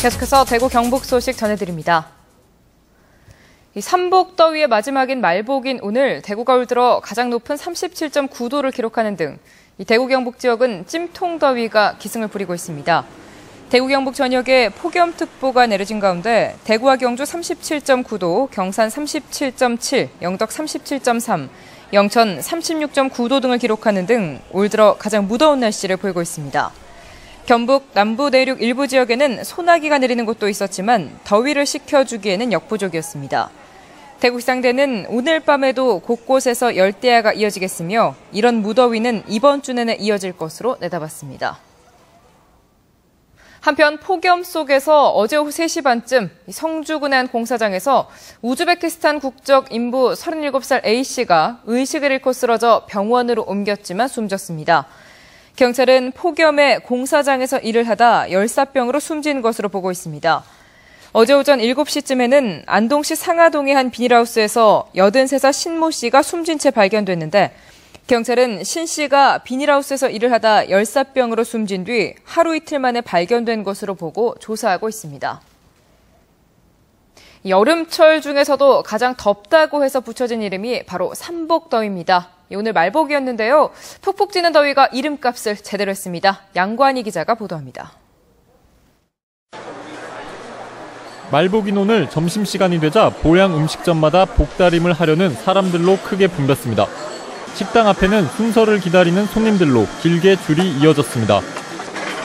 계속해서 대구 경북 소식 전해드립니다. 이 삼복더위의 마지막인 말복인 오늘 대구가 올 들어 가장 높은 37.9도를 기록하는 등 이 대구 경북 지역은 찜통더위가 기승을 부리고 있습니다. 대구 경북 전역에 폭염특보가 내려진 가운데 대구와 경주 37.9도, 경산 37.7, 영덕 37.3, 영천 36.9도 등을 기록하는 등 올 들어 가장 무더운 날씨를 보이고 있습니다. 경북 남부 내륙 일부 지역에는 소나기가 내리는 곳도 있었지만 더위를 식혀주기에는 역부족이었습니다. 대구 기상대는 오늘 밤에도 곳곳에서 열대야가 이어지겠으며 이런 무더위는 이번 주 내내 이어질 것으로 내다봤습니다. 한편 폭염 속에서 어제 오후 3시 반쯤 성주군의 한 공사장에서 우즈베키스탄 국적 인부 37살 A씨가 의식을 잃고 쓰러져 병원으로 옮겼지만 숨졌습니다. 경찰은 폭염에 공사장에서 일을 하다 열사병으로 숨진 것으로 보고 있습니다. 어제 오전 7시쯤에는 안동시 상하동의 한 비닐하우스에서 83살 신모 씨가 숨진 채 발견됐는데 경찰은 신 씨가 비닐하우스에서 일을 하다 열사병으로 숨진 뒤 하루 이틀 만에 발견된 것으로 보고 조사하고 있습니다. 여름철 중에서도 가장 덥다고 해서 붙여진 이름이 바로 삼복더위입니다. 오늘 말복이었는데요. 푹푹 찌는 더위가 이름값을 제대로 했습니다. 양관희 기자가 보도합니다. 말복인 오늘 점심시간이 되자 보양 음식점마다 복다림을 하려는 사람들로 크게 붐볐습니다. 식당 앞에는 순서를 기다리는 손님들로 길게 줄이 이어졌습니다.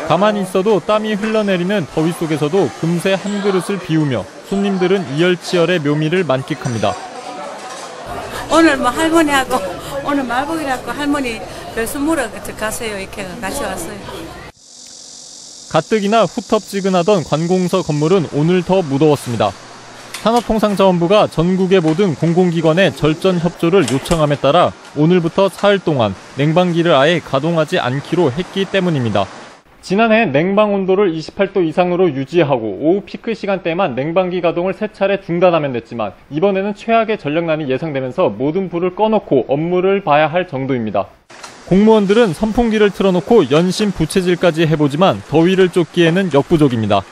가만히 있어도 땀이 흘러내리는 더위 속에서도 금세 한 그릇을 비우며 손님들은 이열치열의 묘미를 만끽합니다. 오늘 할머니하고 오늘 말복이라고 할머니 별수 물어 가세요 이렇게 같이 왔어요. 가뜩이나 후텁지근하던 관공서 건물은 오늘 더 무더웠습니다. 산업통상자원부가 전국의 모든 공공기관에 절전 협조를 요청함에 따라 오늘부터 사흘 동안 냉방기를 아예 가동하지 않기로 했기 때문입니다. 지난해 냉방 온도를 28도 이상으로 유지하고 오후 피크 시간대만 냉방기 가동을 3차례 중단하면 됐지만 이번에는 최악의 전력난이 예상되면서 모든 불을 꺼놓고 업무를 봐야 할 정도입니다. 공무원들은 선풍기를 틀어놓고 연신 부채질까지 해보지만 더위를 쫓기에는 역부족입니다.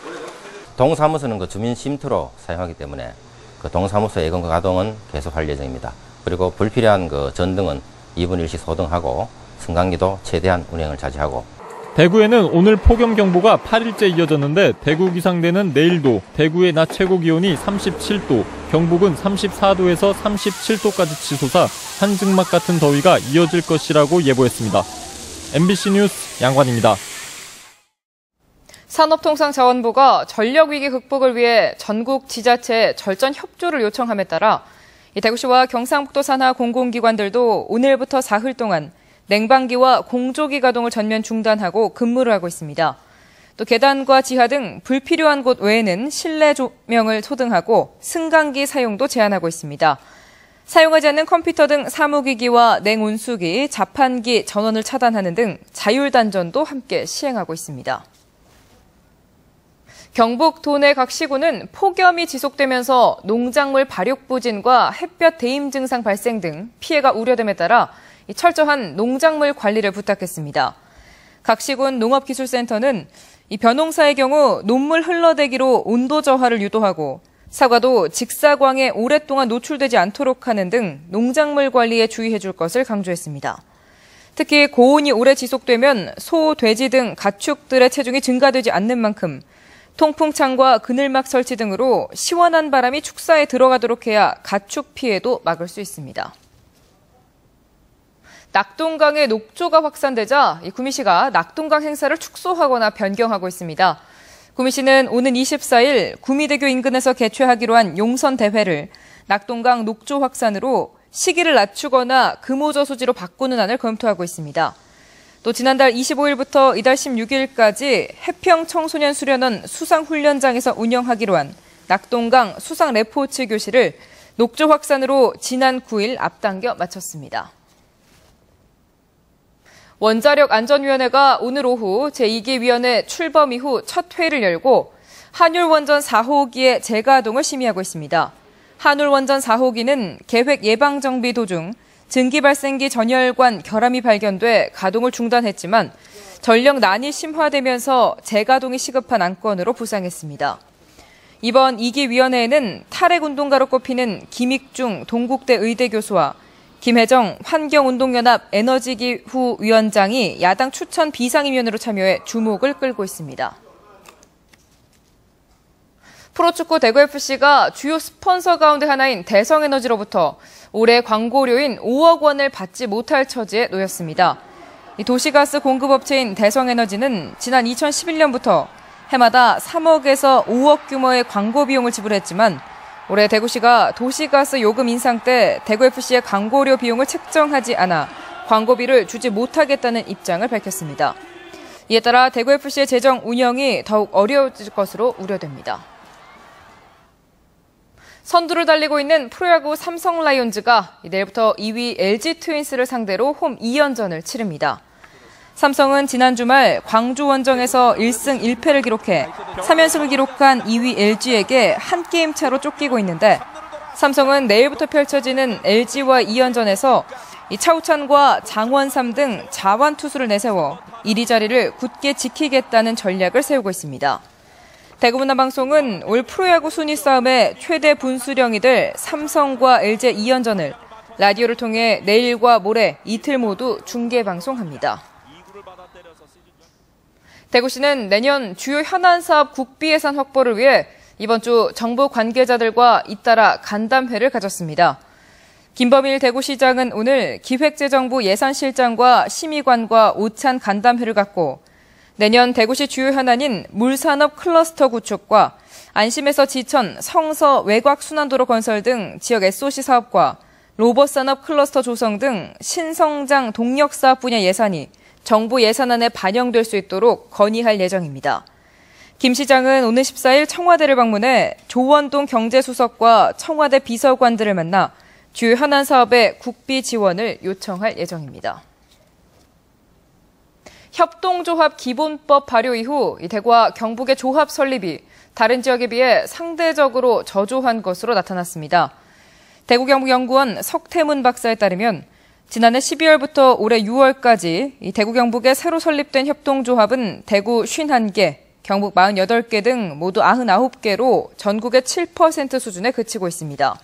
동사무소는 주민 쉼터로 사용하기 때문에 동사무소 예금 가동은 계속할 예정입니다. 그리고 불필요한 전등은 2분 일시 소등하고 승강기도 최대한 운행을 자제하고. 대구에는 오늘 폭염경보가 8일째 이어졌는데 대구 기상대는 내일도 대구의 낮 최고 기온이 37도, 경북은 34도에서 37도까지 치솟아 한증막 같은 더위가 이어질 것이라고 예보했습니다. MBC 뉴스 양관입니다. 산업통상자원부가 전력위기 극복을 위해 전국 지자체에 절전 협조를 요청함에 따라 대구시와 경상북도 산하 공공기관들도 오늘부터 사흘 동안 냉방기와 공조기 가동을 전면 중단하고 근무를 하고 있습니다. 또 계단과 지하 등 불필요한 곳 외에는 실내 조명을 소등하고 승강기 사용도 제한하고 있습니다. 사용하지 않는 컴퓨터 등 사무기기와 냉온수기, 자판기 전원을 차단하는 등 자율단전도 함께 시행하고 있습니다. 경북 도내 각 시군은 폭염이 지속되면서 농작물 발육 부진과 햇볕 대임 증상 발생 등 피해가 우려됨에 따라 철저한 농작물 관리를 부탁했습니다. 각 시군 농업기술센터는 이 벼농사의 경우 논물 흘러대기로 온도 저하를 유도하고 사과도 직사광에 오랫동안 노출되지 않도록 하는 등 농작물 관리에 주의해 줄 것을 강조했습니다. 특히 고온이 오래 지속되면 소, 돼지 등 가축들의 체중이 증가되지 않는 만큼 통풍창과 그늘막 설치 등으로 시원한 바람이 축사에 들어가도록 해야 가축 피해도 막을 수 있습니다. 낙동강의 녹조가 확산되자 구미시가 낙동강 행사를 축소하거나 변경하고 있습니다. 구미시는 오는 24일 구미대교 인근에서 개최하기로 한 용선대회를 낙동강 녹조 확산으로 시기를 낮추거나 금호저수지로 바꾸는 안을 검토하고 있습니다. 또 지난달 25일부터 이달 16일까지 해평청소년수련원 수상훈련장에서 운영하기로 한 낙동강 수상레포츠 교실을 녹조 확산으로 지난 9일 앞당겨 마쳤습니다. 원자력안전위원회가 오늘 오후 제2기 위원회 출범 이후 첫 회의를 열고 한율원전 4호기의 재가동을 심의하고 있습니다. 한울원전 4호기는 계획 예방정비 도중 증기발생기 전열관 결함이 발견돼 가동을 중단했지만 전력난이 심화되면서 재가동이 시급한 안건으로 부상했습니다. 이번 2기 위원회에는 탈핵운동가로 꼽히는 김익중 동국대 의대 교수와 김혜정 환경운동연합 에너지기후 위원장이 야당 추천 비상임위원으로 참여해 주목을 끌고 있습니다. 프로축구 대구FC가 주요 스폰서 가운데 하나인 대성에너지로부터 올해 광고료인 5억 원을 받지 못할 처지에 놓였습니다. 도시가스 공급업체인 대성에너지는 지난 2011년부터 해마다 3억에서 5억 규모의 광고 비용을 지불했지만 올해 대구시가 도시가스 요금 인상 때 대구FC의 광고료 비용을 책정하지 않아 광고비를 주지 못하겠다는 입장을 밝혔습니다. 이에 따라 대구FC의 재정 운영이 더욱 어려워질 것으로 우려됩니다. 선두를 달리고 있는 프로야구 삼성 라이온즈가 내일부터 2위 LG 트윈스를 상대로 홈 2연전을 치릅니다. 삼성은 지난 주말 광주 원정에서 1승 1패를 기록해 3연승을 기록한 2위 LG에게 한 게임 차로 쫓기고 있는데 삼성은 내일부터 펼쳐지는 LG와 2연전에서 차우찬과 장원삼 등 자완 투수를 내세워 1위 자리를 굳게 지키겠다는 전략을 세우고 있습니다. 대구문화방송은 올 프로야구 순위 싸움의 최대 분수령이 될 삼성과 LG의 2연전을 라디오를 통해 내일과 모레 이틀 모두 중계방송합니다. 대구시는 내년 주요 현안 사업 국비 예산 확보를 위해 이번 주 정부 관계자들과 잇따라 간담회를 가졌습니다. 김범일 대구시장은 오늘 기획재정부 예산실장과 심의관과 오찬 간담회를 갖고 내년 대구시 주요 현안인 물산업 클러스터 구축과 안심에서 지천, 성서 외곽순환도로 건설 등 지역 SOC 사업과 로봇산업 클러스터 조성 등 신성장 동력사업 분야 예산이 정부 예산안에 반영될 수 있도록 건의할 예정입니다. 김 시장은 오늘 14일 청와대를 방문해 조원동 경제수석과 청와대 비서관들을 만나 주요 현안 사업의 국비 지원을 요청할 예정입니다. 협동조합 기본법 발효 이후 대구와 경북의 조합 설립이 다른 지역에 비해 상대적으로 저조한 것으로 나타났습니다. 대구경북연구원 석태문 박사에 따르면 지난해 12월부터 올해 6월까지 대구 경북에 새로 설립된 협동조합은 대구 51개, 경북 48개 등 모두 99개로 전국의 7% 수준에 그치고 있습니다.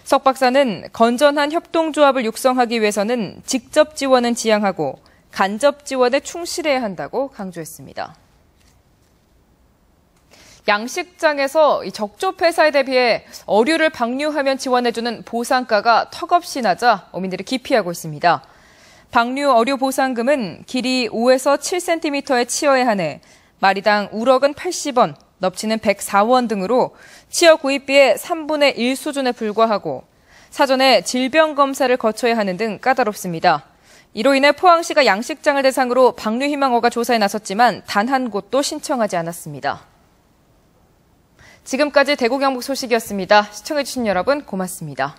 석 박사는 건전한 협동조합을 육성하기 위해서는 직접 지원은 지양하고 간접 지원에 충실해야 한다고 강조했습니다. 양식장에서 적조 폐사에 대비해 어류를 방류하면 지원해주는 보상가가 턱없이 낮아 어민들이 기피하고 있습니다. 방류 어류 보상금은 길이 5에서 7cm에 치어에 한해 마리당 우럭은 80원, 넙치는 104원 등으로 치어 구입비의 3분의 1 수준에 불과하고 사전에 질병 검사를 거쳐야 하는 등 까다롭습니다. 이로 인해 포항시가 양식장을 대상으로 방류 희망어가 조사에 나섰지만 단 한 곳도 신청하지 않았습니다. 지금까지 대구 경북 소식이었습니다. 시청해주신 여러분 고맙습니다.